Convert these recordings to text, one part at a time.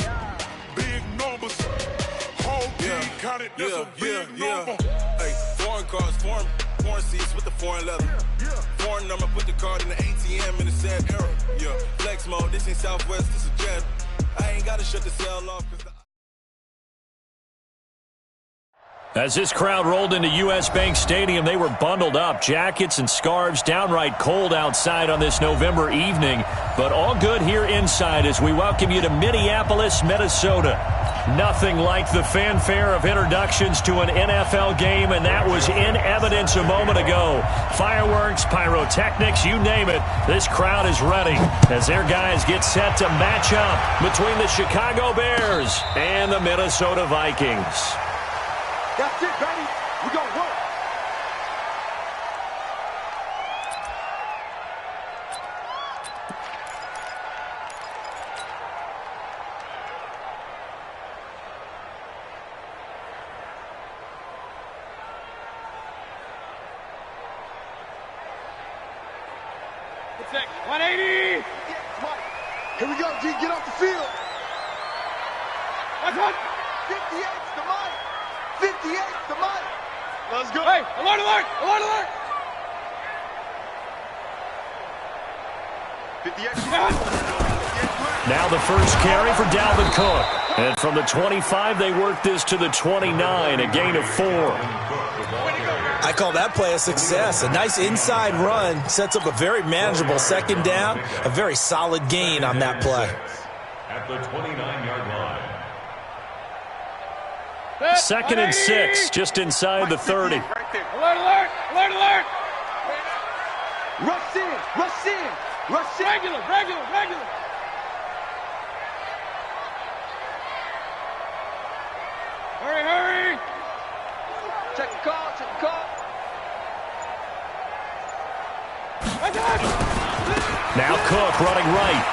numbers. Big numbers. Whole team counted, that's a big number. Hey, foreign cars, foreign seats with the foreign leather. Foreign number, put the card in the ATM in the sad era. Yeah, flex mode, this ain't Southwest, this is Jet. I ain't gotta shut the cell off. As this crowd rolled into U.S. Bank Stadium, they were bundled up, jackets and scarves, downright cold outside on this November evening. But all good here inside as we welcome you to Minneapolis, Minnesota. Nothing like the fanfare of introductions to an NFL game, and that was in evidence a moment ago. Fireworks, pyrotechnics, you name it, this crowd is ready as their guys get set to match up between the Chicago Bears and the Minnesota Vikings. That's it, baby. We gonna work. What's that? 180. Here we go, G. Get off the field. That's one. 58's the mic. 58's the mic. Let's go. Hey, alert, alert, alert, alert. 58. Now the first carry for Dalvin Cook. And from the 25, they work this to the 29, a gain of 4. I call that play a success. A nice inside run sets up a very manageable second down, a very solid gain on that play. At the 29-yard line. Second and 6, just inside the 30. Alert, alert, alert, alert. Rush in, rush in, rush in. Regular, regular, regular. Hurry, hurry. Check the call, check the call. Now Cook running right.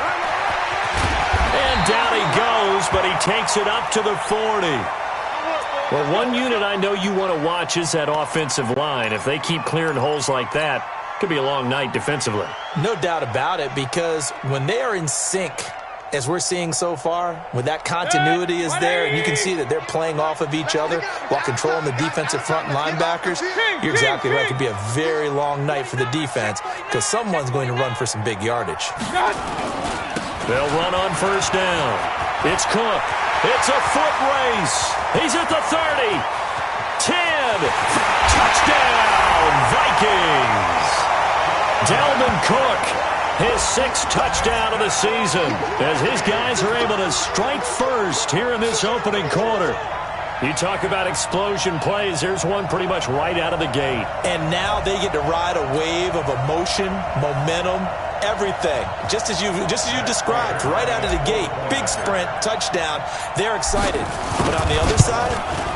And down he goes, but he takes it up to the 40. Well, one unit I know you want to watch is that offensive line. If they keep clearing holes like that, it could be a long night defensively. No doubt about it, because when they are in sync, as we're seeing so far, when that continuity is there, and you can see that they're playing off of each other while controlling the defensive front linebackers, you're exactly right. It could be a very long night for the defense because someone's going to run for some big yardage. They'll run on first down. It's Cook. It's a foot race. He's at the 30. 10. Touchdown, Vikings. Dalvin Cook, his 6th touchdown of the season, as his guys are able to strike first here in this opening quarter. You talk about explosion plays, there's one pretty much right out of the gate. And now they get to ride a wave of emotion, momentum, everything. Just as you described, right out of the gate. Big sprint, touchdown. They're excited. But on the other side,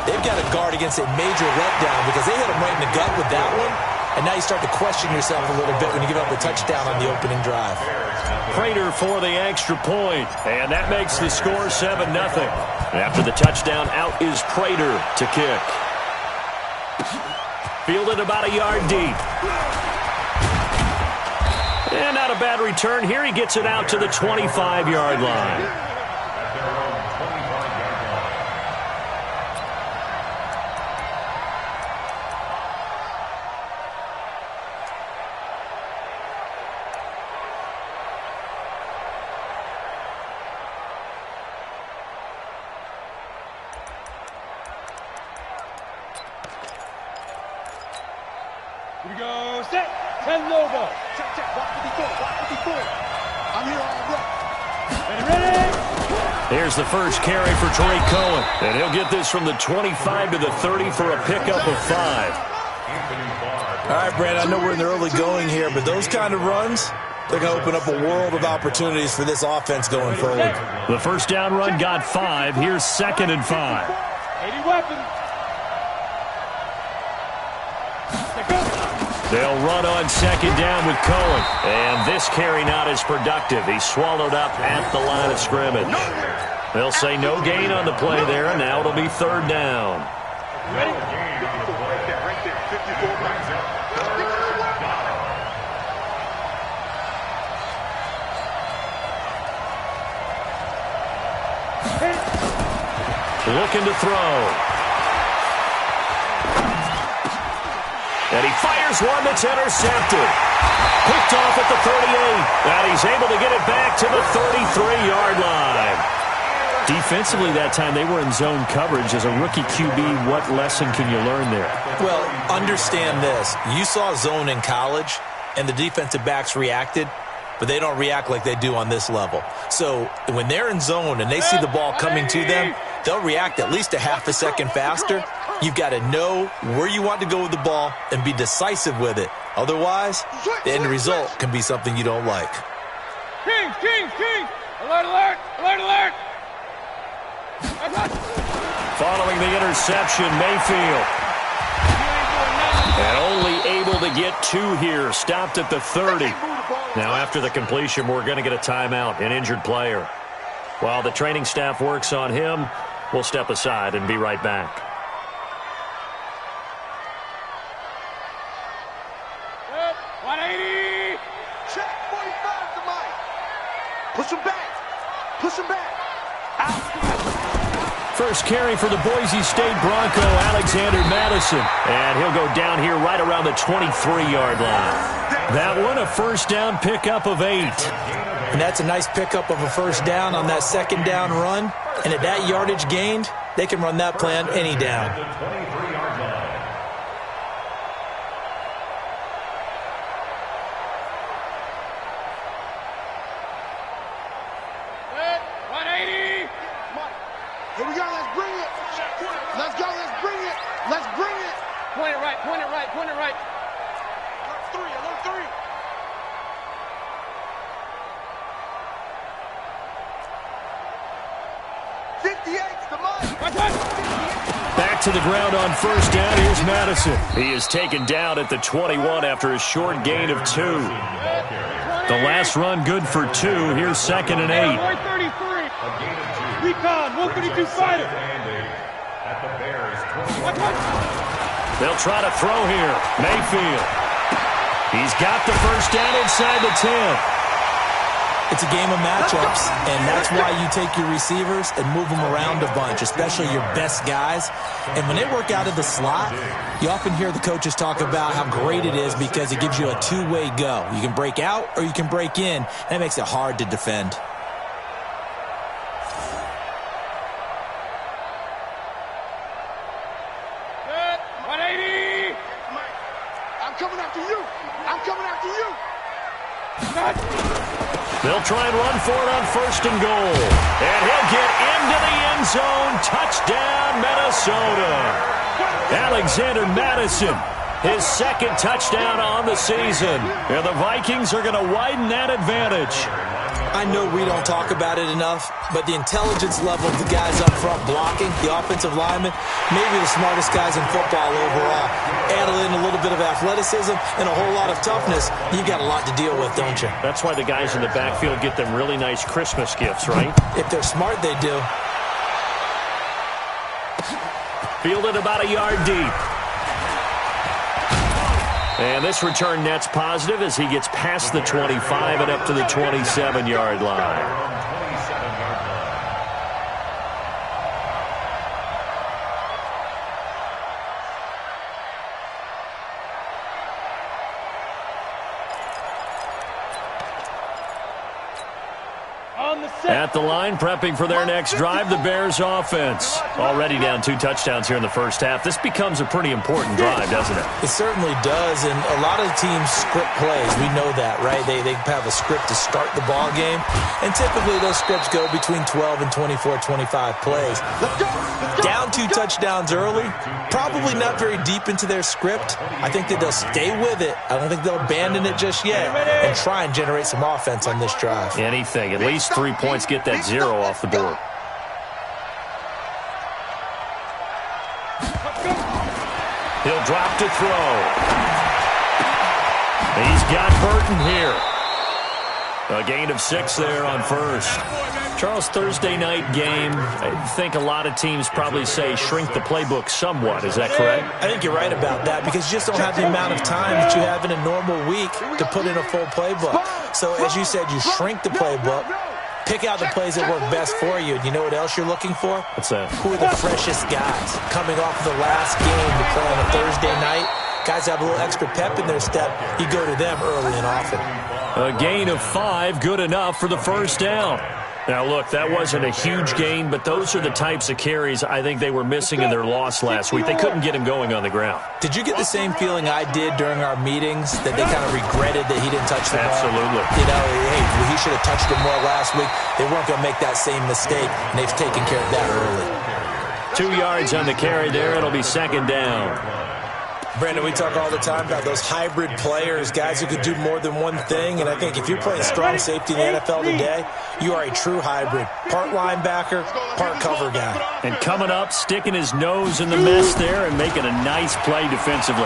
they've got to guard against a major letdown because they hit them right in the gut with that one. And now you start to question yourself a little bit when you give up the touchdown on the opening drive. Prater for the extra point, and that makes the score 7-0. After the touchdown, out is Prater to kick. Fielded about a yard deep. And not a bad return here. He gets it out to the 25-yard line. Here we go. Set. 10 Nova. Check, check. Block 54, block 54. I'm here all day. Ready, ready. Here's the first carry for Tariq Cohen. And he'll get this from the 25 to the 30 for a pickup of 5. All right, Brad, I know we're in the early going here, but those kind of runs, they're going to open up a world of opportunities for this offense going forward. The first down run got 5. Here's 2nd and 5. 80 weapons. They'll run on 2nd down with Cohen. And this carry not as productive. He's swallowed up at the line of scrimmage. They'll say no gain on the play there, and now it'll be 3rd down. Ready? Right there. 54 right there. Looking to throw. And he fires one that's intercepted. Picked off at the 38. And he's able to get it back to the 33-yard line. Defensively that time, they were in zone coverage. As a rookie QB, what lesson can you learn there? Well, understand this. You saw zone in college, and the defensive backs reacted, but they don't react like they do on this level. So when they're in zone and they see the ball coming to them, they'll react at least a half a second faster. You've got to know where you want to go with the ball and be decisive with it. Otherwise, the end result can be something you don't like. Kings! Alert, alert! Alert, alert! Following the interception, Mayfield. And only able to get 2 here. Stopped at the 30. Now after the completion, we're going to get a timeout, an injured player. While the training staff works on him, we'll step aside and be right back. Good. 180! Check 45 to Mike. Push him back. Push him back. Out. First carry for the Boise State Bronco, Alexander Madison. And he'll go down here right around the 23-yard line. That one, a first down pickup of 8. And that's a nice pickup of a first down on that second down run. And at that yardage gained, they can run that play on any down. Good. 180! Here we go. Let's bring it. Let's go. Let's bring it. Let's bring it. Point it right, point it right, point it right. Alert 3. 58's the Mike. Back to the ground on first down. Here's Madison. He is taken down at the 21 after a short gain of 2. The last run good for 2. Here's 2nd and 8. 33. Recon, 132 fighter. They'll try to throw here. Mayfield. He's got the first down inside the 10. It's a game of matchups, and that's why you take your receivers and move them around a bunch, especially your best guys. And when they work out of the slot, you often hear the coaches talk about how great it is because it gives you a two-way go. You can break out or you can break in, and it makes it hard to defend. Good. 180! I'm coming after you. I'm coming after you. They'll try and run for it on first and goal. And he'll get into the end zone. Touchdown, Minnesota. Alexander Madison, his 2nd touchdown on the season. And the Vikings are going to widen that advantage. I know we don't talk about it enough, but the intelligence level of the guys up front blocking, the offensive linemen, maybe the smartest guys in football overall. Add in a little bit of athleticism and a whole lot of toughness, you've got a lot to deal with, don't you? That's why the guys in the backfield get them really nice Christmas gifts, right? If they're smart, they do. Fielded about a yard deep. And this return net's positive as he gets past the 25 and up to the 27-yard line. At the line, prepping for their next drive, the Bears offense. Already down 2 touchdowns here in the first half. This becomes a pretty important drive, doesn't it? It certainly does, and a lot of the teams script plays. We know that, right? They have a script to start the ball game, and typically those scripts go between 12 and 24, 25 plays. Down 2 touchdowns early, probably not very deep into their script. I think that they'll stay with it. I don't think they'll abandon it just yet and try and generate some offense on this drive. Anything, at least 3 points, get that 0 off the board. He'll drop to throw. He's got Burton here. A gain of 6 there on first. Charles, Thursday night game, I think a lot of teams probably say shrink the playbook somewhat. Is that correct? I think you're right about that because you just don't have the amount of time that you have in a normal week to put in a full playbook. So as you said, you shrink the playbook. Pick out the plays that work best for you. And you know what else you're looking for? What's that? Who are the freshest guys coming off of the last game to play on a Thursday night? Guys have a little extra pep in their step. You go to them early and often. A gain of 5, good enough for the first down. Now, look, that wasn't a huge gain, but those are the types of carries I think they were missing in their loss last week. They couldn't get him going on the ground. Did you get the same feeling I did during our meetings, that they kind of regretted that he didn't touch the ball? Absolutely. You know, hey, he should have touched it more last week. They weren't going to make that same mistake, and they've taken care of that early. 2 yards on the carry there. It'll be second down. Brandon, we talk all the time about those hybrid players, guys who could do more than one thing, and I think if you're playing strong safety in the NFL today, you are a true hybrid. Part linebacker, part cover guy. And coming up, sticking his nose in the mess there and making a nice play defensively.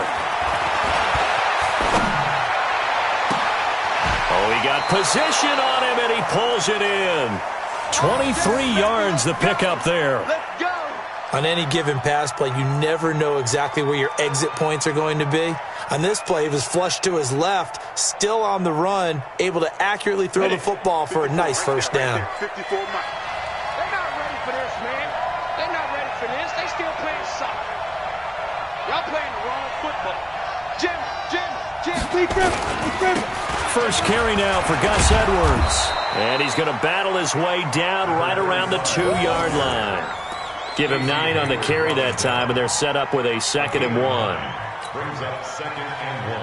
Oh, he got position on him, and he pulls it in. 23 yards the pickup there. Let's go. On any given pass play, you never know exactly where your exit points are going to be. On this play, he was flushed to his left, still on the run, able to accurately throw the football for a nice first down. 54 Mike. They're not ready for this, man. They're not ready for this. They still playing soccer. Y'all playing the wrong football. Jim. Lee Griffin. First carry now for Gus Edwards. And he's going to battle his way down right around the 2-yard line. Give him 9 on the carry that time, and they're set up with a 2nd and 1. Brings up 2nd and 1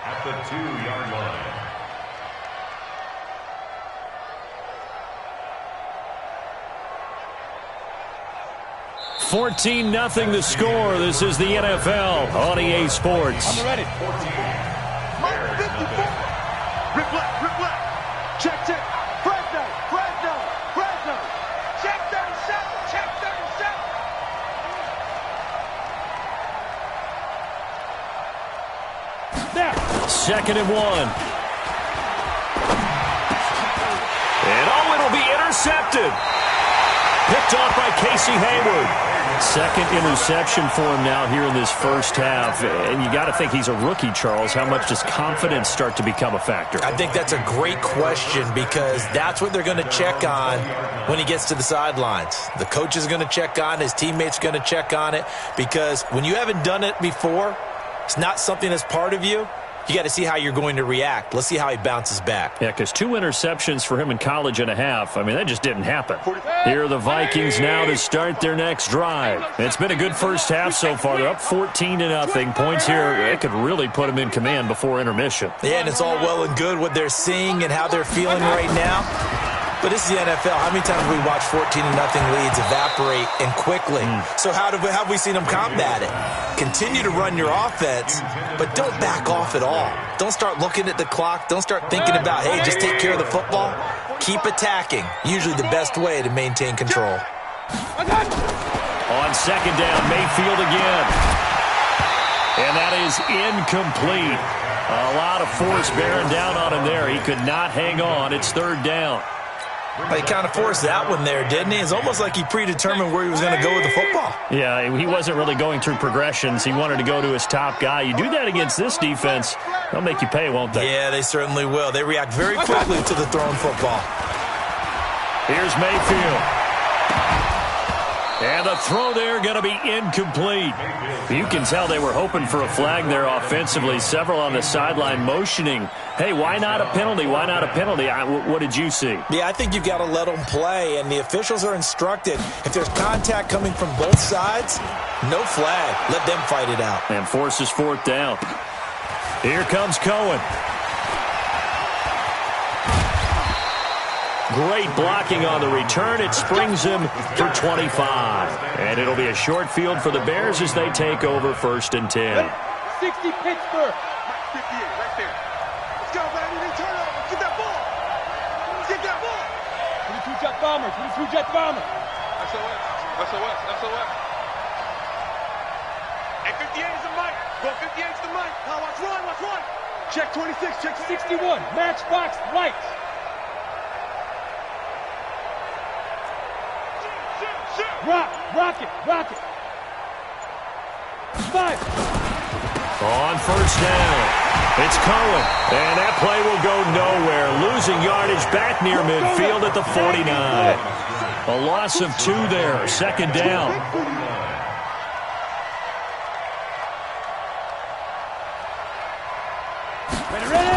at the 2-yard line. $14-0 the score. This is the NFL on EA Sports. I'm ready. Mike 54. Rip left. Check. Fresno. Check 37. Now. 2nd and 1. And it'll be intercepted. Picked off by Casey Hayward. Second interception for him now here in this first half. And you got to think he's a rookie, Charles. How much does confidence start to become a factor? I think that's a great question, because that's what they're going to check on when he gets to the sidelines. The coach is going to check on it. His teammates are going to check on it, because when you haven't done it before, it's not something that's part of you. You got to see how you're going to react. Let's see how he bounces back. Yeah, because 2 interceptions for him in college and a half. I mean, that just didn't happen. Here are the Vikings now to start their next drive. It's been a good first half so far. They're up 14-0. Points here, it could really put them in command before intermission. Yeah, and it's all well and good what they're seeing and how they're feeling right now. But this is the NFL. How many times have we watched 14-0 leads evaporate and quickly? So how have we seen them combat it? Continue to run your offense, but don't back off at all. Don't start looking at the clock. Don't start thinking about, hey, just take care of the football. Keep attacking. Usually the best way to maintain control. On second down, Mayfield again. And that is incomplete. A lot of force bearing down on him there. He could not hang on. It's 3rd down. He kind of forced that one there, didn't he? It's almost like he predetermined where he was going to go with the football. Yeah, he wasn't really going through progressions. He wanted to go to his top guy. You do that against this defense, they'll make you pay, won't they? Yeah, they certainly will. They react very quickly to the thrown football. Here's Mayfield. And the throw there going to be incomplete. You can tell they were hoping for a flag there offensively. Several on the sideline motioning, hey, why not a penalty? Why not a penalty? What did you see? Yeah, I think you've got to let them play, and the officials are instructed. If there's contact coming from both sides, no flag. Let them fight it out. And forces 4th down. Here comes Cohen. Great blocking on the return. It springs him for 25. And it'll be a short field for the Bears as they take over 1st and 10. 60 Pittsburgh. 58 right there. Let's go, baby. They turn over. Get that ball. Get that ball. 22 Jet Bomber. 22 Jet Bomber. SOS. Hey, 58 is the mic. Go 58 is the mic. Now watch run. Check 26. Check 61. Matchbox Lights. Rocket. 5. On 1st down. It's Cohen, and that play will go nowhere. Losing yardage back near midfield at the 49. A loss of 2 there, second down.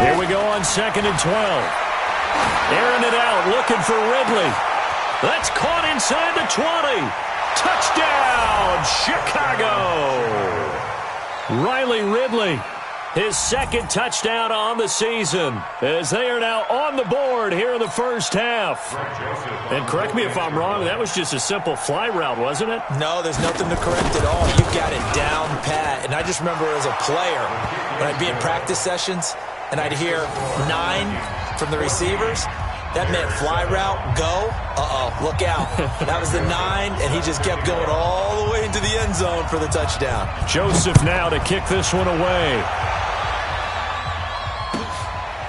Here we go on 2nd and 12. Airing it out, looking for Ridley. That's caught inside the 20. Touchdown, Chicago. Riley Ridley, his second touchdown on the season, as they are now on the board here in the first half. And correct me if I'm wrong, that was just a simple fly route, wasn't it? No, there's nothing to correct at all. You've got it down pat. And I just remember as a player, when I'd be in practice sessions, and I'd hear 9 from the receivers, that meant fly route, go, look out. That was the 9, and he just kept going all the way into the end zone for the touchdown. Joseph now to kick this one away.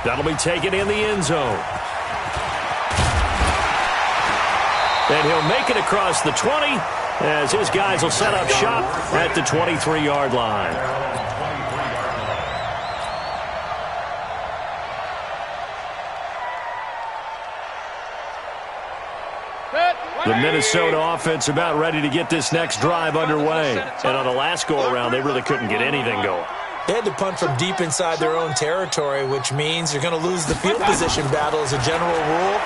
That'll be taken in the end zone. And he'll make it across the 20, as his guys will set up shop at the 23-yard line. The Minnesota offense about ready to get this next drive underway. And on the last go-around, they really couldn't get anything going. They had to punt from deep inside their own territory, which means you're going to lose the field position battle as a general rule.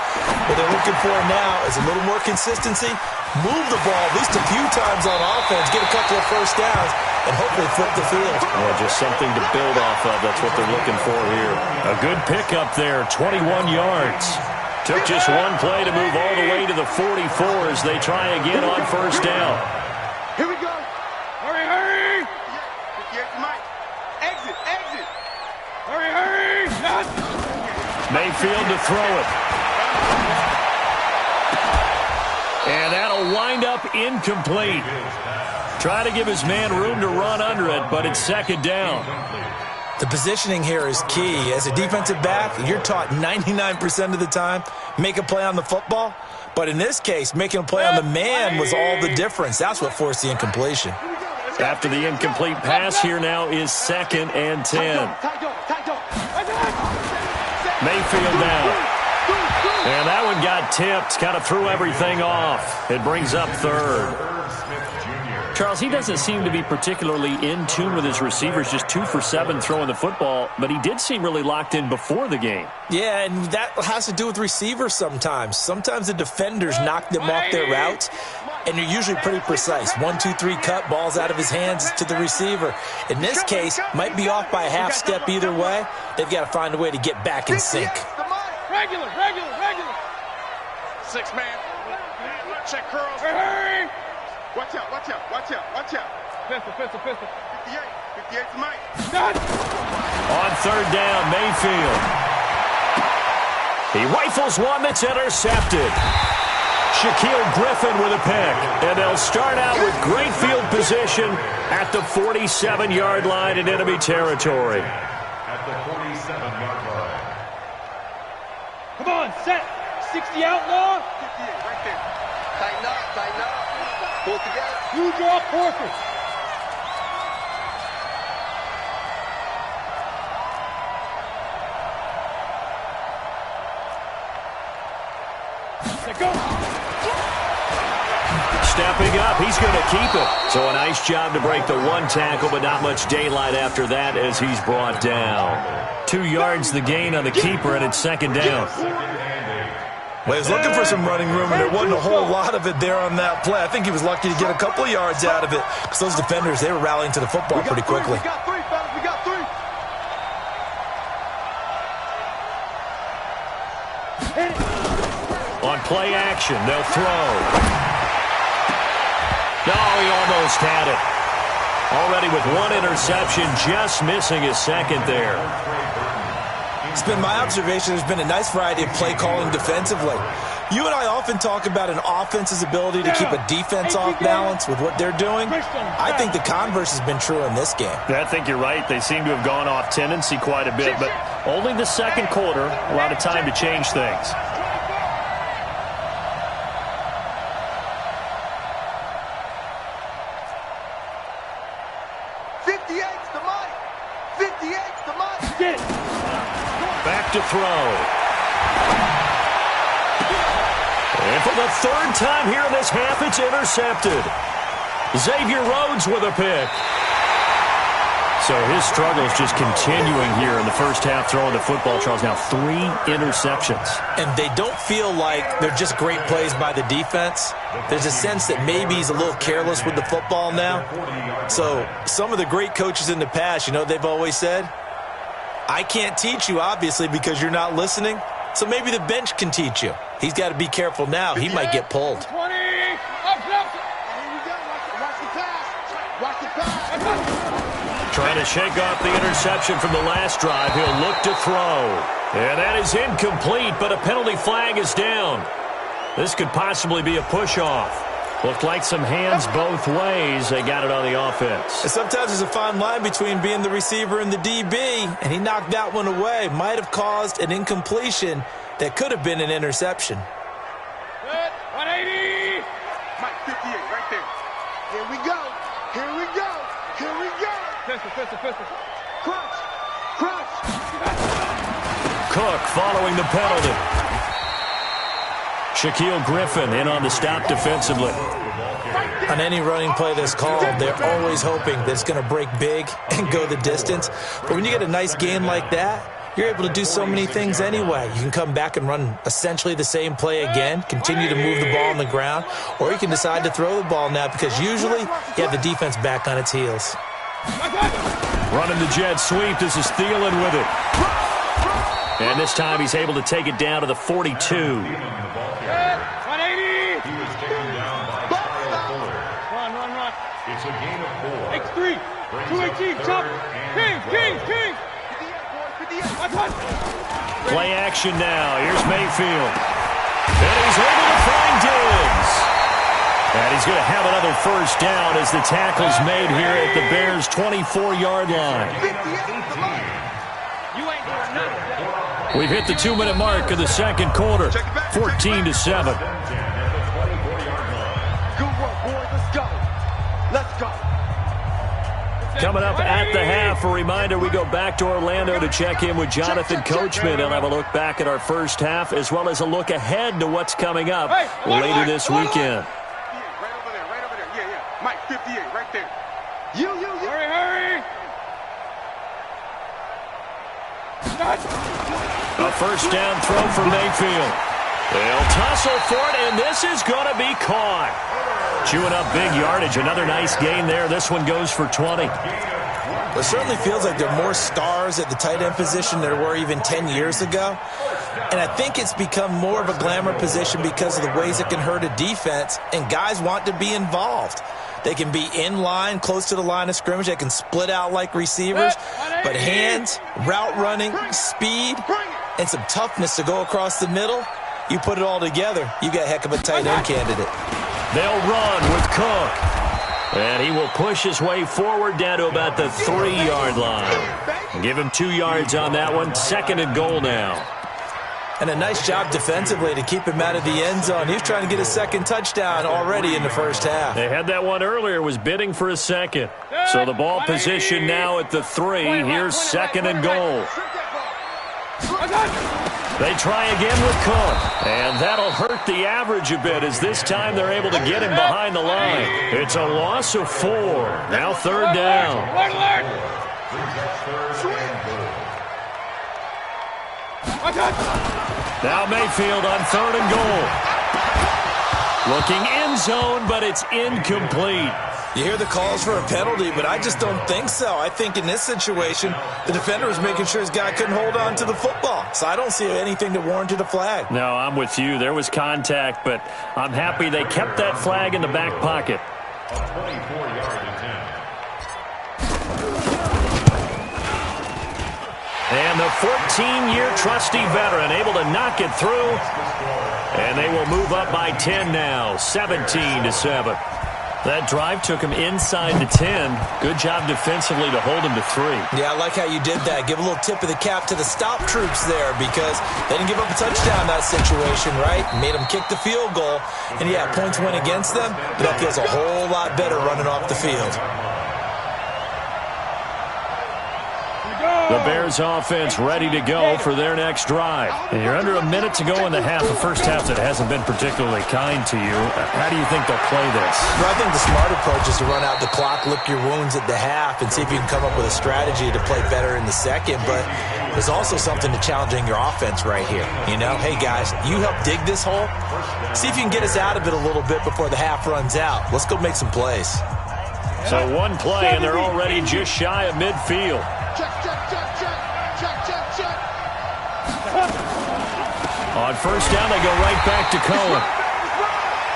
What they're looking for now is a little more consistency, move the ball at least a few times on offense, get a couple of first downs, and hopefully flip the field. Yeah, just something to build off of. That's what they're looking for here. A good pickup there, 21 yards. Took just one play to move all the way to the 44 as they try again on first down. Here we go. Hurry, hurry! Here's Mike. Exit, exit. Hurry, hurry! Mayfield to throw it. And that'll wind up incomplete. Try to give his man room to run under it, but it's second down. The positioning here is key. As a defensive back, you're taught 99% of the time, make a play on the football. But in this case, making a play on the man was all the difference. That's what forced the incompletion. After the incomplete pass, here now is 2nd and 10. Mayfield down. And that one got tipped, kind of threw everything off. It brings up 3rd. Charles, he doesn't seem to be particularly in tune with his receivers, just 2 for 7 throwing the football, but he did seem really locked in before the game. Yeah, and that has to do with receivers sometimes. Sometimes the defenders knock them off their routes, and you're usually pretty precise. 1, 2, 3 cut, balls out of his hands to the receiver. In this case, might be off by a half step either way. They've got to find a way to get back in sync. Regular. 6 man. Check curls. Hurry! Watch out. Pistol. 58 to Mike. On 3rd down, Mayfield. He rifles one that's intercepted. Shaquille Griffin with a pick. And they'll start out with great field position at the 47-yard line in enemy territory. At the 47-yard line. Come on, set. 60 outlaw. 58 right there. Tighten up. Pull together. You draw forfeit. Let go. Stepping up, he's going to keep it. So a nice job to break the 1 tackle, but not much daylight after that as he's brought down. 2 yards the gain on the keeper, and it's 2nd down. Well, he was looking for some running room, and there wasn't a whole lot of it there on that play. I think he was lucky to get a couple of yards out of it because those defenders, they were rallying to the football pretty quickly. We got 3, fellas. We got 3. On play action, they'll throw. No, he almost had it. Already with 1 interception, just missing his 2nd there. It's been my observation there's been a nice variety of play calling defensively. You and I often talk about an offense's ability to keep a defense off balance with what they're doing. I think the converse has been true in this game. I think you're right. They seem to have gone off tendency quite a bit, but only the 2nd quarter, a lot of time to change things. '58's the Mike. 58's the Mike. Get it. to throw. And for the third time here in this half, it's intercepted. Xavier Rhodes with a pick. So his struggles just continuing here in the first half throwing the football, Charles. Now 3 interceptions. And they don't feel like they're just great plays by the defense. There's a sense that maybe he's a little careless with the football now. So some of the great coaches in the past, you know, they've always said, I can't teach you, obviously, because you're not listening. So maybe the bench can teach you. He's got to be careful now. He might get pulled. 20. Watch the pass. Trying to shake off the interception from the last drive. He'll look to throw. And that is incomplete, but a penalty flag is down. This could possibly be a push-off. Looked like some hands both ways. They got it on the offense. And sometimes there's a fine line between being the receiver and the DB, and he knocked that one away. Might have caused an incompletion that could have been an interception. Good. 180. Mike, 58, right there. Here we go. Here we go. Here we go. Pistol. Crunch. Crunch. Cook following the penalty. Shaquille Griffin in on the stop defensively. On any running play that's called, they're always hoping that it's going to break big and go the distance. But when you get a nice gain like that, you're able to do so many things anyway. You can come back and run essentially the same play again, continue to move the ball on the ground, or you can decide to throw the ball now because usually you have the defense back on its heels. Running the jet sweep. This is Thielen with it. And this time he's able to take it down to the 42. 180. He was taken down by Kyle Fuller. Run. It's a gain of 4. X3. 218. Jump. King. Play action now. Here's Mayfield. And he's able to find Diggs. And he's going to have another first down as the tackle's made here at the Bears' 24-yard line. We've hit the 2-minute mark of the second quarter. 14-7. Good work, boys. Let's go. Coming up at the half, a reminder, we go back to Orlando to check in with Jonathan Coachman and have a look back at our first half as well as a look ahead to what's coming up later this weekend. Right over there. Yeah. Mike, 58, right there. You. Hurry. A first down throw for Mayfield. They'll tussle for it, and this is going to be caught. Chewing up big yardage. Another nice gain there. This one goes for 20. It certainly feels like there are more stars at the tight end position than there were even 10 years ago. And I think it's become more of a glamour position because of the ways it can hurt a defense, and guys want to be involved. They can be in line, close to the line of scrimmage. They can split out like receivers. But hands, route running, speed, and some toughness to go across the middle, you put it all together, you got a heck of a tight end candidate. They'll run with Cook. And he will push his way forward down to about the 3-yard line. Give him 2 yards on that one. 2nd and goal now. And a nice job defensively to keep him out of the end zone. He was trying to get a second touchdown already in the first half. They had that one earlier, was bidding for a second. So the ball position now at the 3. Here's 2nd and goal. They try again with Cook. And that'll hurt the average a bit as this time they're able to get him behind the line. It's a loss of 4. Now 3rd down. Now Mayfield on 3rd and goal. Looking end zone, but it's incomplete. You hear the calls for a penalty, but I just don't think so. I think in this situation, the defender was making sure his guy couldn't hold on to the football. So I don't see anything that warranted a flag. No, I'm with you. There was contact, but I'm happy they kept that flag in the back pocket. A 24-yard attempt. And the 14-year trusty veteran able to knock it through. And they will move up by 10 now, 17-7. That drive took him inside the 10. Good job defensively to hold him to 3. Yeah, I like how you did that. Give a little tip of the cap to the stop troops there because they didn't give up a touchdown in that situation, right? Made them kick the field goal. And, yeah, points went against them, but that feels a whole lot better running off the field. The Bears offense ready to go for their next drive. And you're under a minute to go in the half, the first half that hasn't been particularly kind to you. How do you think they'll play this? Well, I think the smart approach is to run out the clock, lick your wounds at the half, and see if you can come up with a strategy to play better in the second. But there's also something to challenging your offense right here. You know, hey, guys, you help dig this hole. See if you can get us out of it a little bit before the half runs out. Let's go make some plays. So one play, and they're already just shy of midfield. Check, check, check, check. Check, check, check. On first down, they go right back to Cohen.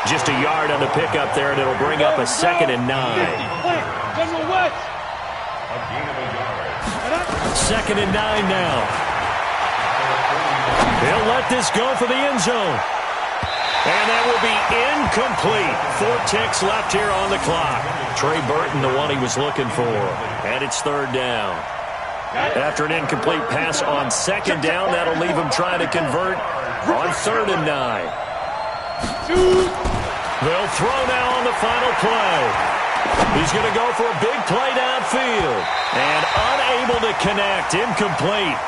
Just a yard on the pickup there, and it'll bring up a 2nd and 9. 2nd and 9 now. He'll let this go for the end zone. And that will be incomplete. 4 ticks left here on the clock. Trey Burton, the one he was looking for. And it's 3rd down. After an incomplete pass on 2nd down, that'll leave him trying to convert on 3rd and 9. They'll throw now on the final play. He's going to go for a big play downfield. And unable to connect. Incomplete.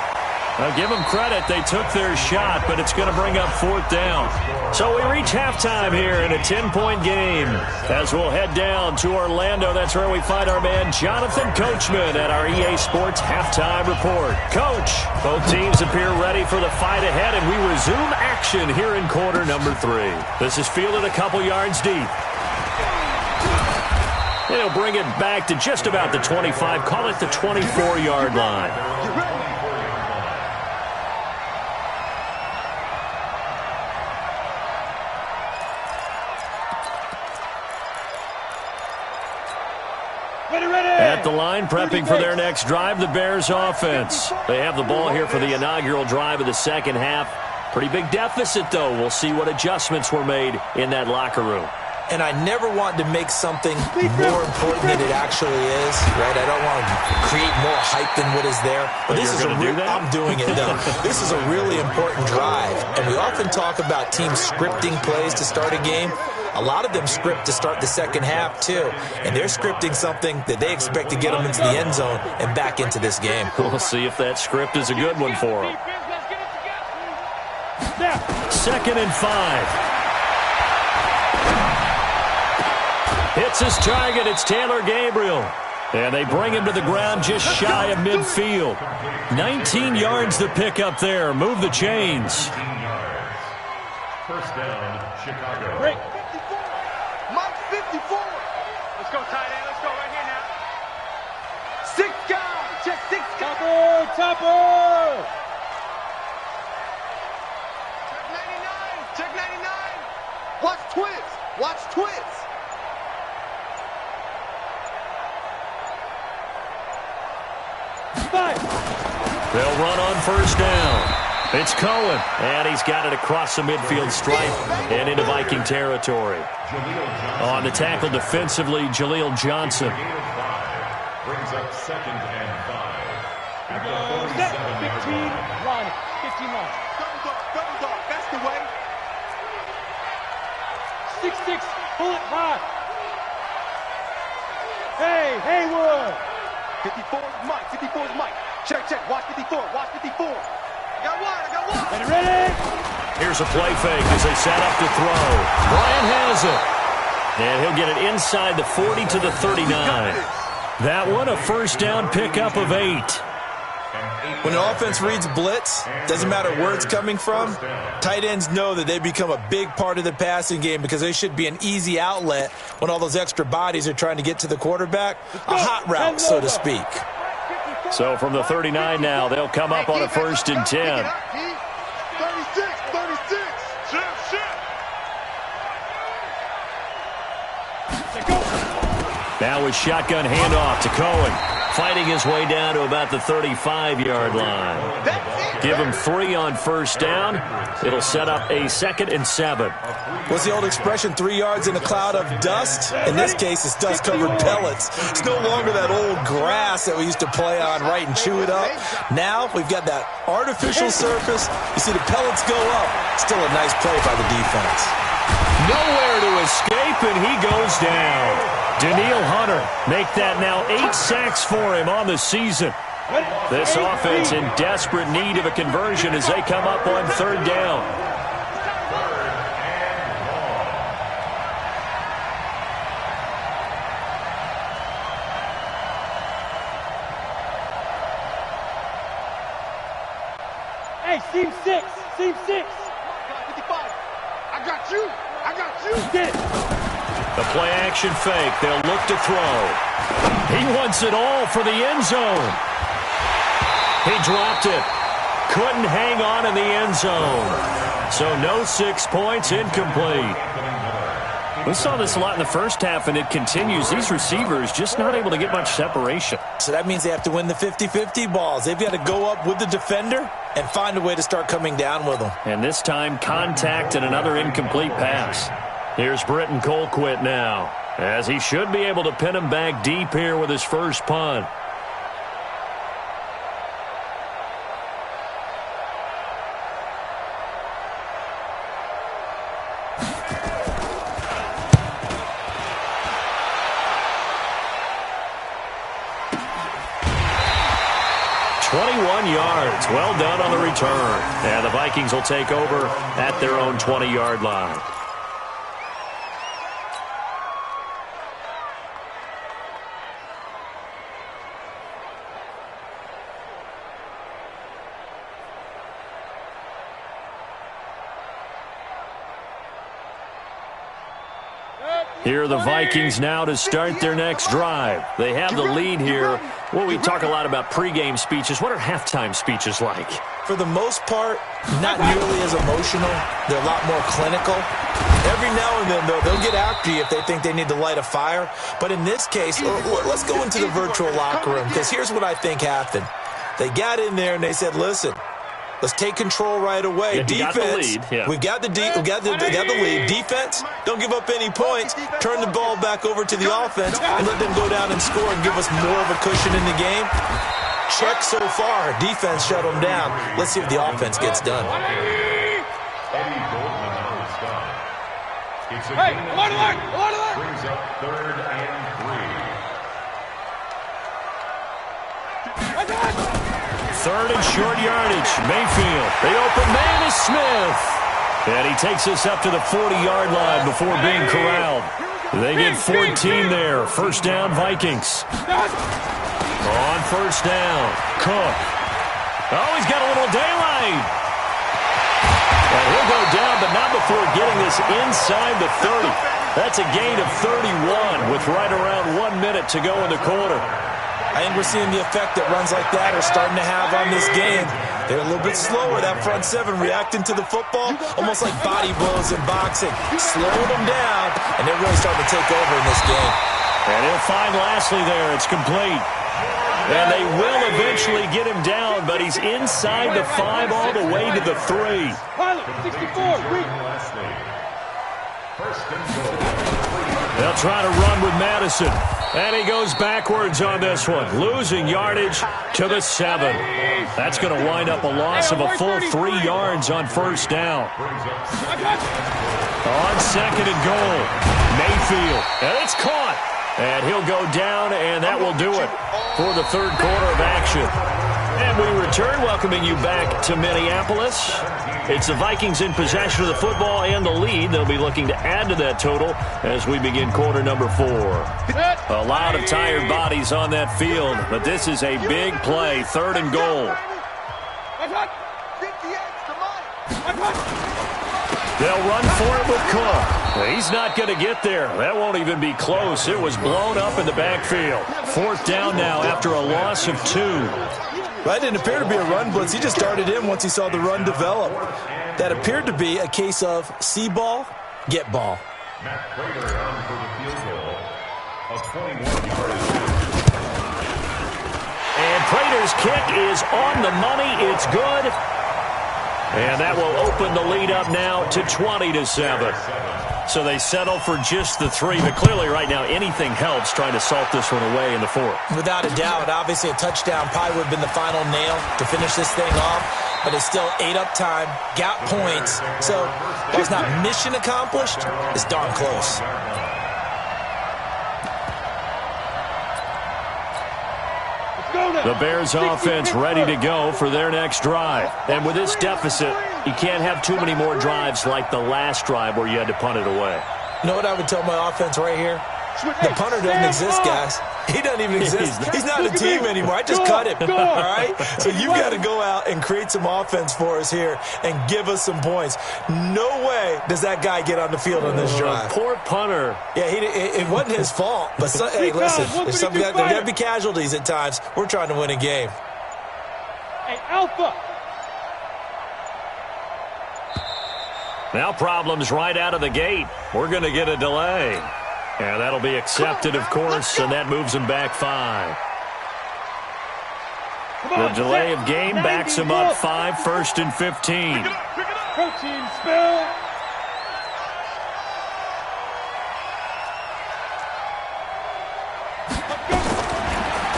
I'll give them credit. They took their shot, but it's going to bring up 4th down. So we reach halftime here in a 10-point game. As we'll head down to Orlando, that's where we find our man Jonathan Coachman at our EA Sports Halftime Report. Coach, both teams appear ready for the fight ahead, and we resume action here in quarter number 3. This is fielded a couple yards deep. They'll bring it back to just about the 25, call it the 24-yard line. At the line, prepping for their next drive, the Bears offense. They have the ball here for the inaugural drive of the second half. Pretty big deficit, though. We'll see what adjustments were made in that locker room. And I never want to make something more important than it actually is, right? I don't want to create more hype than what is there. But this is I'm doing it, though. This is a really important drive. And we often talk about teams scripting plays to start a game. A lot of them script to start the second half, too. And they're scripting something that they expect to get them into the end zone and back into this game. We'll see if that script is a good one for them. 2nd and 5. Hits his target. It's Taylor Gabriel. And they bring him to the ground just shy of midfield. 19 yards to pick up there. Move the chains. 15 yards. First down, Chicago. Break. 54. Mike 54. Let's go, tight end. Let's go right here now. 6 guys. Just 6 guys. Topper. Check 99. Check 99. Watch twins. Watch twins. They'll run on first down. It's Cohen, and he's got it across the midfield stripe and into Viking territory. On the tackle defensively, Jaleel Johnson. Brings up 2nd and 5. At the 47-yard 15 line. 15 line. Double dog. That's the way. 6-6. Pull it high. Hey, Haywood. 54 is Mike. 54 is Mike. Check, check. Watch 54. Watch 54. I got one. Ready? Here's a play fake as they set up to throw. Bryant has it. And he'll get it inside the 40 to the 39. That one, a first down pickup of 8. When an offense reads blitz, doesn't matter where it's coming from, tight ends know that they become a big part of the passing game because they should be an easy outlet when all those extra bodies are trying to get to the quarterback. A hot route, so to speak. So from the 39 now, they'll come up on a 1st and 10. 36. Now with shotgun handoff to Cohen. Fighting his way down to about the 35-yard line. Give him 3 on first down. It'll set up a 2nd and 7. What's the old expression, 3 yards in a cloud of dust? In this case, it's dust-covered pellets. It's no longer that old grass that we used to play on, right, and chew it up. Now we've got that artificial surface. You see the pellets go up. Still a nice play by the defense. Nowhere to escape, and he goes down. Daniil Hunter make that now 8 sacks for him on the season. This offense in desperate need of a conversion as they come up on third down. Hey, seam 6. Seam 6. 55. I got you. I got you. Get it. The play action fake. They'll look to throw. He wants it all for the end zone. He dropped it. Couldn't hang on in the end zone. So no 6 points, incomplete. We saw this a lot in the first half, and it continues. These receivers just not able to get much separation. So that means they have to win the 50-50 balls. They've got to go up with the defender and find a way to start coming down with them. And this time, contact and another incomplete pass. Here's Britton Colquitt now, as he should be able to pin him back deep here with his first punt. Yards. Well done on the return. And the Vikings will take over at their own 20-yard line. Here are the Vikings now to start their next drive. They have the lead here. Well, we talk a lot about pregame speeches. What are halftime speeches like? For the most part, not nearly as emotional. They're a lot more clinical. Every now and then, though, they'll get after you if they think they need to light a fire. But in this case, let's go into the virtual locker room, because here's what I think happened. They got in there and they said, listen, let's take control right away. Yeah, defense, we got the lead. Defense, don't give up any points. Turn the ball back over to the offense and let them go down and score and give us more of a cushion in the game. Check so far. Defense shut them down. Let's see if the offense gets done. Eddie Goldman on the stop. It's a Hey, gain alert! brings up 3rd and 3. Third and short yardage. Mayfield. The open man is Smith. And he takes us up to the 40-yard line before being corralled. They get 14 there. First down, Vikings. On first down, Cook. Oh, he's got a little daylight. And he'll go down, but not before getting this inside the 30. That's a gain of 31 with right around 1 minute to go in the quarter. I think we're seeing the effect that runs like that are starting to have on this game. They're a little bit slower, that front seven, reacting to the football, almost like body blows in boxing. Slowing them down, and they're really starting to take over in this game. And he'll find Lashley there. It's complete. And they will eventually get him down, but he's inside the 5 all the way to the 3. Pilot, 64, They'll try to run with Madison. And he goes backwards on this one, losing yardage to the 7. That's going to wind up a loss of a full 3 yards on first down. On second and goal, Mayfield. And it's caught. And he'll go down, and that will do it for the third quarter of action. And we return, welcoming you back to Minneapolis. It's the Vikings in possession of the football and the lead. They'll be looking to add to that total as we begin quarter number 4. A lot of tired bodies on that field, but this is a big play, third and goal. They'll run for it with Cook. He's not going to get there. That won't even be close. It was blown up in the backfield. Fourth down now after a loss of 2. That didn't appear to be a run blitz. He just started in once he saw the run develop. That appeared to be a case of see ball, get ball. Matt Prater on for the field goal of 21 yards. And Prater's kick is on the money. It's good. And that will open the lead up now to 20-7. So they settle for just the 3, but clearly right now anything helps trying to salt this one away in the 4th. Without a doubt, obviously a touchdown probably would have been the final nail to finish this thing off, but it's still 8 up time, got points, so while it's not mission accomplished, it's darn close. Let's go! The Bears offense ready to go for their next drive. And with this deficit, you can't have too many more drives like the last drive where you had to punt it away. You know what I would tell my offense right here? The punter doesn't exist, guys. He doesn't even exist. He's not a team anymore. I just cut him, all right? So you got to go out and create some offense for us here and give us some points. No way does that guy get on the field on this drive. Poor punter. Yeah, it wasn't his fault. But, hey, listen, if there got to be casualties at times. We're trying to win a game. Hey, Alpha. Now problems right out of the gate. We're going to get a delay. And that'll be accepted, of course, and that moves him back 5. The delay of game backs him up 5, 1st and 15. Protein spill.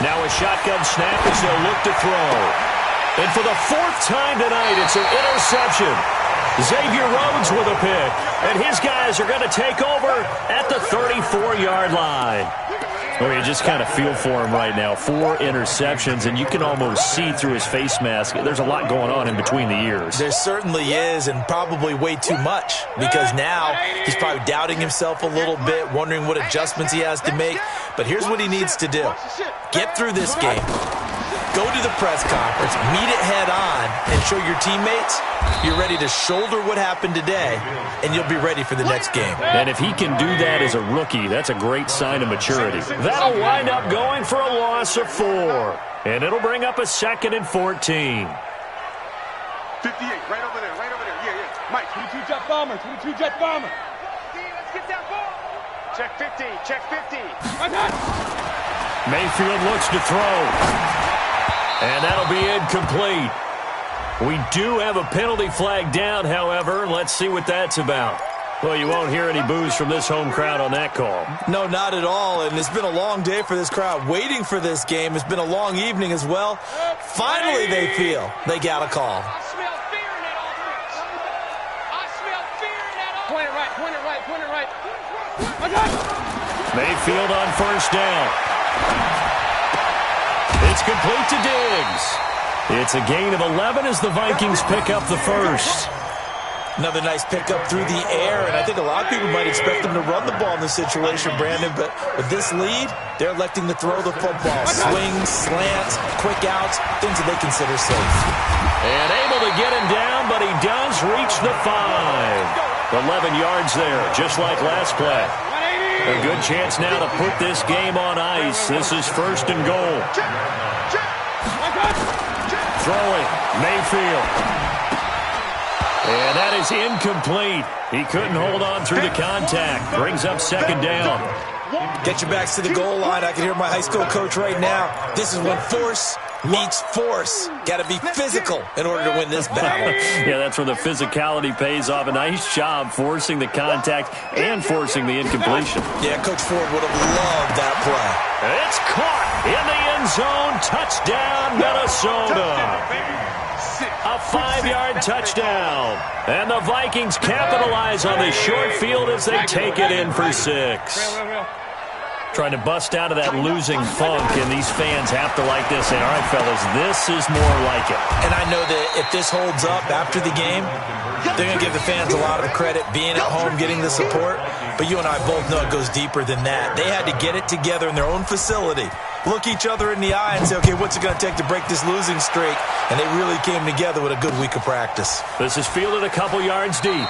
Now a shotgun snap as they'll look to throw. And for the 4th time tonight, it's an interception. Xavier Rhodes with a pick, and his guys are going to take over at the 34-yard line. Oh, you just kind of feel for him right now. 4 interceptions, and you can almost see through his face mask. There's a lot going on in between the ears. There certainly is, and probably way too much, because now he's probably doubting himself a little bit, wondering what adjustments he has to make. But here's what he needs to do. Get through this game. Go to the press conference, meet it head on, and show your teammates you're ready to shoulder what happened today, and you'll be ready for the next game. And if he can do that as a rookie, that's a great sign of maturity. That'll wind up going for a loss of 4. And it'll bring up a 2nd and 14. 58, right over there, yeah. Mike, 22 jet bomber, 22 jet bomber. let's get that ball. Check 50, check 50. Mayfield looks to throw. And that'll be incomplete. We do have a penalty flag down, however. Let's see what that's about. Well, you won't hear any boos from this home crowd on that call. No, not at all. And it's been a long day for this crowd waiting for this game. It's been a long evening as well. Finally, they feel they got a call. I smell fear in that offense. I smell fear in that offense. Point it right, point it right, point it right. Mayfield on 1st down. It's complete to Diggs. It's a gain of 11 as the Vikings pick up the 1st. Another nice pickup through the air, and I think a lot of people might expect them to run the ball in this situation, Brandon, but with this lead, they're electing to throw the football. Swings, slants, quick outs, things that they consider safe. And able to get him down, but he does reach the 5. 11 yards there, just like last play. A good chance now to put this game on ice. This is 1st and goal. Throwing, Mayfield. And that is incomplete. He couldn't hold on through the contact. Brings up 2nd down. Get your backs to the goal line. I can hear my high school coach right now. This is when force meets force. Got to be physical in order to win this battle. Yeah, that's where the physicality pays off. A nice job forcing the contact and forcing the incompletion. Yeah, Coach Ford would have loved that play. It's caught in the end zone. Touchdown, Minnesota. A 5-yard touchdown. And the Vikings capitalize on the short field as they take it in for 6. Trying to bust out of that losing funk, and these fans have to like this. Say, all right, fellas, this is more like it. And I know that if this holds up after the game, they're going to give the fans a lot of credit being at home, getting the support. But you and I both know it goes deeper than that. They had to get it together in their own facility, look each other in the eye and say, okay, what's it going to take to break this losing streak? And they really came together with a good week of practice. This is fielded a couple yards deep.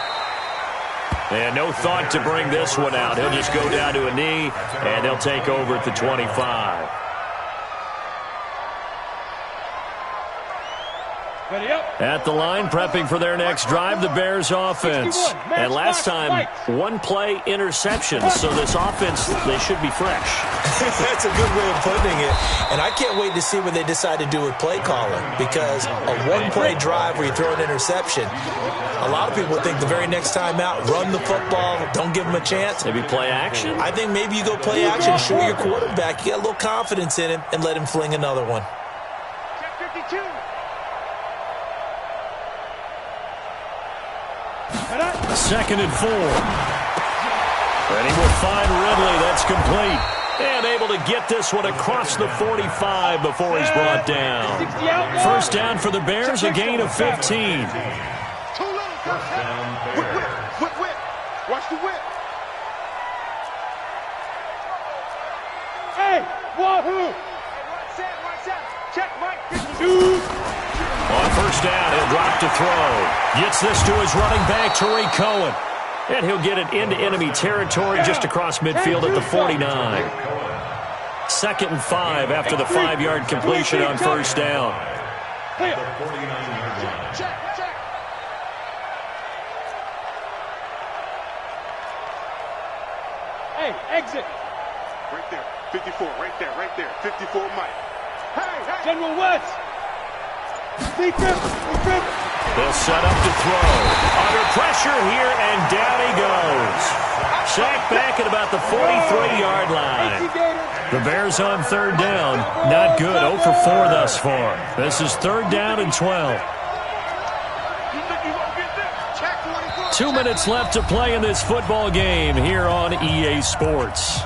And no thought to bring this one out. He'll just go down to a knee, and they'll take over at the 25. At the line, prepping for their next drive, the Bears offense. And last time, 1-play interception. So this offense, they should be fresh. That's a good way of putting it. And I can't wait to see what they decide to do with play calling. Because a 1-play drive where you throw an interception, a lot of people think the very next time out, run the football, don't give them a chance. Maybe play action? I think maybe you go play action, show your quarterback, you get a little confidence in him, and let him fling another one. Check 52. 2nd and 4. And he will find Ridley. That's complete. And able to get this one across the 45 before he's brought down. First down for the Bears, a gain of 15. Too little. Whip. Watch the whip. Hey, wahoo! Check, Mike. On first down, he'll drop to throw. Gets this to his running back, Tariq Cohen. And he'll get it into enemy territory just across midfield at the 49. 2nd and 5 after the 5-yard completion on first down. Check. Hey, exit. Right there. 54. Right there. 54, Mike. Hey. General West. Defense. They'll set up to throw. Under pressure here, and down he goes. Sacked back at about the 43-yard line. The Bears on third down. Not good. 0 for 4 thus far. This is 3rd down and 12. 2 minutes left to play in this football game here on EA Sports.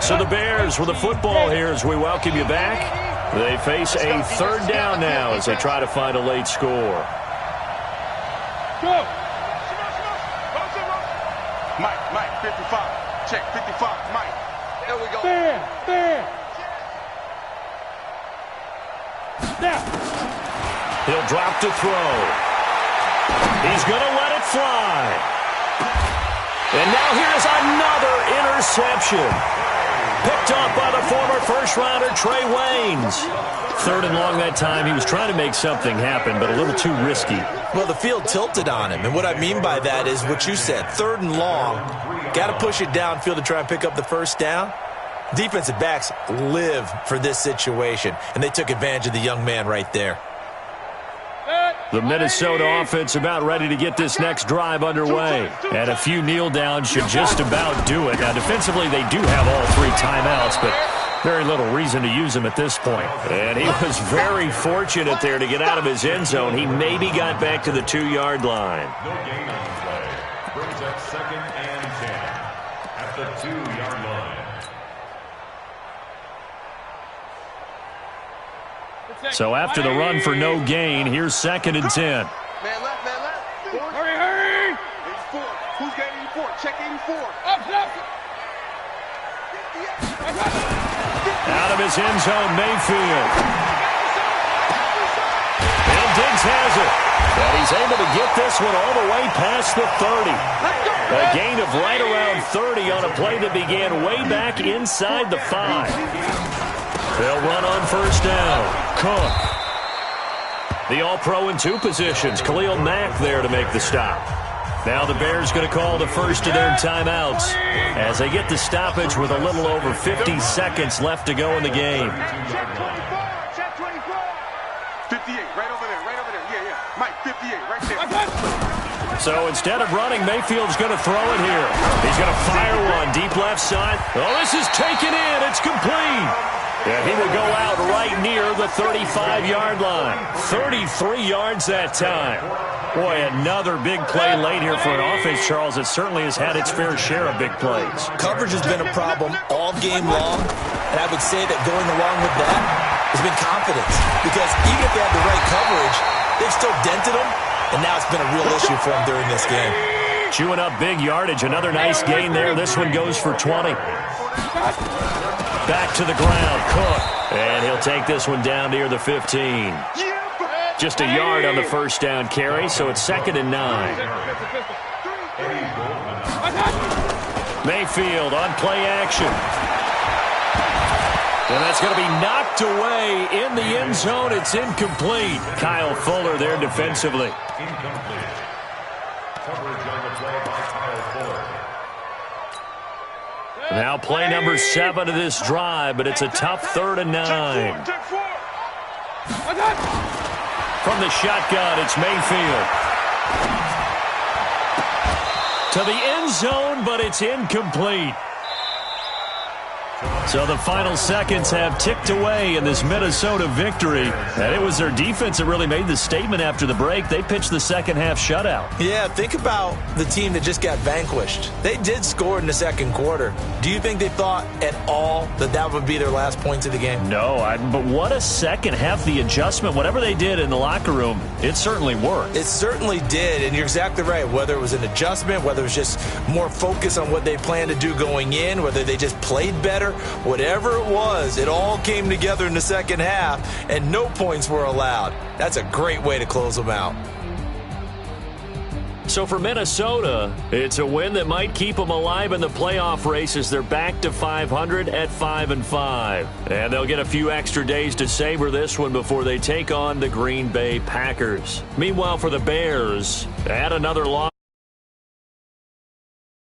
So the Bears with the football here as we welcome you back. They face a 3rd down now as they try to find a late score. Go. Mike, 55. Check, 55, Mike. There we go. Fair. Now. He'll drop to throw. He's going to let it fly. And now here's another interception. Picked off by the former first-rounder Trey Waynes. 3rd and long that time. He was trying to make something happen, but a little too risky. Well, the field tilted on him, and what I mean by that is what you said. 3rd and long, got to push it downfield to try and pick up the first down. Defensive backs live for this situation, and they took advantage of the young man right there. The Minnesota offense about ready to get this next drive underway. And a few kneel downs should just about do it. Now, defensively, they do have all 3 timeouts, but very little reason to use them at this point. And he was very fortunate there to get out of his end zone. He maybe got back to the 2-yard line. No gain on play. Brings up 2nd and 10 at the 2-yard line. So after the run for no gain, here's 2nd and 10. Man left. Hurry. 84. Who's got 84? Check 84. Up. Out of his end zone, Mayfield. And Diggs has it. And he's able to get this one all the way past the 30. A gain of right around 30 on a play that began way back inside the 5. They'll run on first down. Cook. The All-Pro in 2 positions. Khalil Mack there to make the stop. Now the Bears going to call the first of their timeouts as they get the stoppage with a little over 50 seconds left to go in the game. Check 24. 58, right over there. Yeah. Mike, 58, right there. So instead of running, Mayfield's going to throw it here. He's going to fire one deep left side. Oh, this is taken in. It's complete. And he will go out right near the 35-yard line. 33 yards that time. Boy, another big play late here for an offense, Charles. It certainly has had its fair share of big plays. Coverage has been a problem all game long, and I would say that going along with that has been confidence. Because even if they had the right coverage, they've still dented them, and now it's been a real issue for them during this game. Chewing up big yardage. Another nice gain there. This one goes for 20. Back to the ground, Cook. And he'll take this one down near the 15. Just a yard on the first down carry, so it's 2nd and 9. Mayfield on play action. And that's going to be knocked away in the end zone. It's incomplete. Kyle Fuller there defensively. Incomplete. Coverage on the play by Kyle Fuller. Now play number 7 of this drive, but it's a tough 3rd and 9. From the shotgun, it's Mayfield. To the end zone, but it's incomplete. So the final seconds have ticked away in this Minnesota victory, and it was their defense that really made the statement after the break. They pitched the second-half shutout. Yeah, think about the team that just got vanquished. They did score in the second quarter. Do you think they thought at all that that would be their last points of the game? No, but what a second half. The adjustment, whatever they did in the locker room, it certainly worked. It certainly did, and you're exactly right. Whether it was an adjustment, whether it was just more focus on what they planned to do going in, whether they just played better, whatever it was, it all came together in the second half, and no points were allowed. That's a great way to close them out. So for Minnesota, it's a win that might keep them alive in the playoff race as they're back to 500 at 5-5. And they'll get a few extra days to savor this one before they take on the Green Bay Packers. Meanwhile, for the Bears, add another loss.